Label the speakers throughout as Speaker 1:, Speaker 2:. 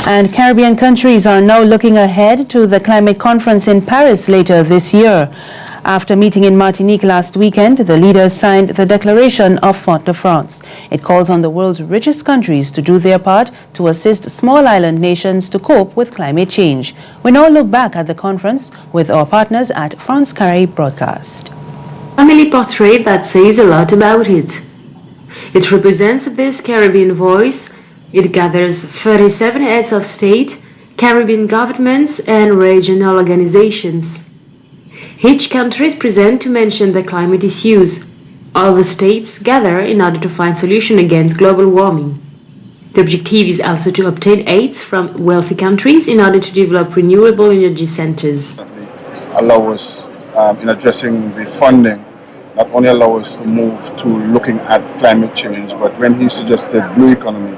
Speaker 1: And Caribbean countries are now looking ahead to the climate conference in Paris later this year. After meeting in Martinique last weekend, the leaders signed the Declaration of Fort-de-France. It calls on the world's richest countries to do their part to assist small island nations to cope with climate change. We now look back at the conference with our partners at France Caraïbe Broadcast.
Speaker 2: Family portrait that says a lot about it. It represents this Caribbean voice. It gathers 37 heads of state, Caribbean governments and regional organizations. Each country is present to mention the climate issues. All the states gather in order to find solutions against global warming. The objective is also to obtain aids from wealthy countries in order to develop renewable energy centers.
Speaker 3: Allow us, in addressing the funding, not only allow us to move to looking at climate change, but when he suggested blue economy,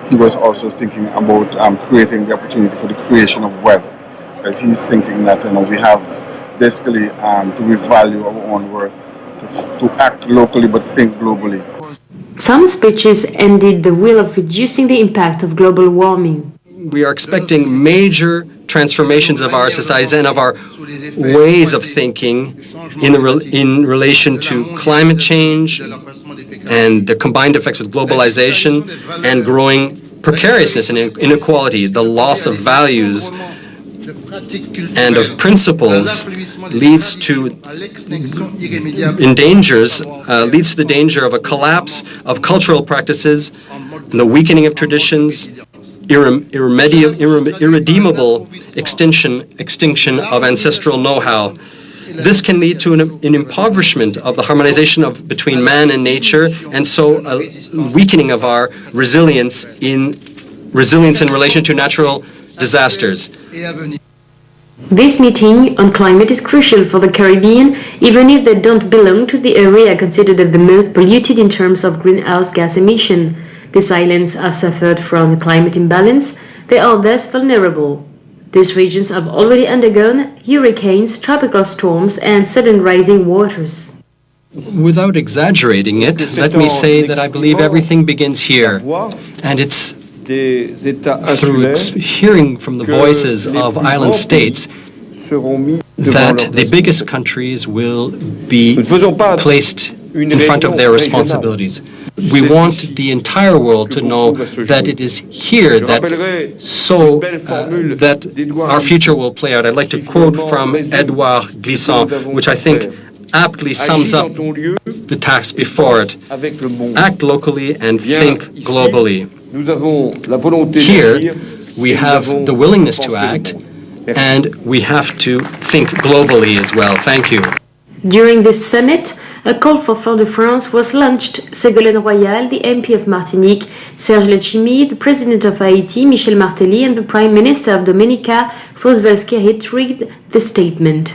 Speaker 3: he was also thinking about creating the opportunity for the creation of wealth, as he's thinking that we have basically to revalue our own worth, to act locally but think globally.
Speaker 2: Some speeches ended the will of reducing the impact of global warming.
Speaker 4: We are expecting major transformations of our societies and of our ways of thinking in relation to climate change and the combined effects with globalization and growing precariousness and inequality. The loss of values and of principles leads to the danger of a collapse of cultural practices, the weakening of traditions, irredeemable extinction of ancestral know-how. This can lead to an impoverishment of the harmonization between man and nature, and so a weakening of our resilience in relation to natural disasters.
Speaker 2: This meeting on climate is crucial for the Caribbean, even if they don't belong to the area considered the most polluted in terms of greenhouse gas emission. These islands have suffered from the climate imbalance. They are thus vulnerable. These regions have already undergone hurricanes, tropical storms, and sudden rising waters.
Speaker 4: Without exaggerating it, let me say that I believe everything begins here, and it's through hearing from the voices of island states that the biggest countries will be placed in front of their responsibilities. We want the entire world to know that it is here that our future will play out. I'd like to quote from Edouard Glissant, which I think aptly sums up the task before it. Act locally and think globally. Here, we have the willingness to act, and we have to think globally as well. Thank you.
Speaker 2: During this summit, a call for Fort-de-France was launched. Ségolène Royal, the MP of Martinique, Serge Letchimy, the President of Haiti, Michel Martelly, and the Prime Minister of Dominica, Roosevelt Skerrit, read the statement.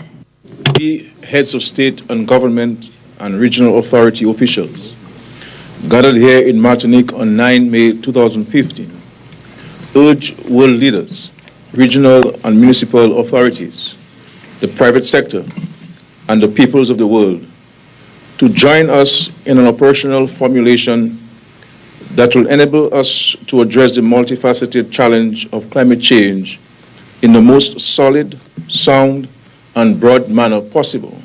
Speaker 5: The heads of state and government and regional authority officials gathered here in Martinique on 9 May 2015 urge world leaders, regional and municipal authorities, the private sector, and the peoples of the world to join us in an operational formulation that will enable us to address the multifaceted challenge of climate change in the most solid, sound, and broad manner possible.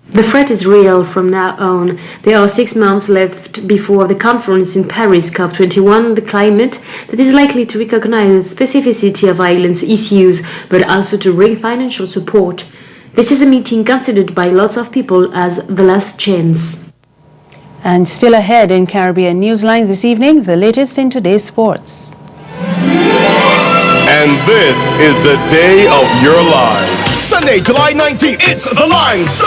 Speaker 2: The threat is real from now on. There are 6 months left before the conference in Paris, COP21 on the climate, that is likely to recognize the specificity of islands' issues, but also to bring financial support. This is a meeting considered by lots of people as the last chance.
Speaker 1: And still ahead in Caribbean Newsline this evening, the latest in today's sports.
Speaker 6: And this is the day of your life. Sunday, July 19th, it's The Line.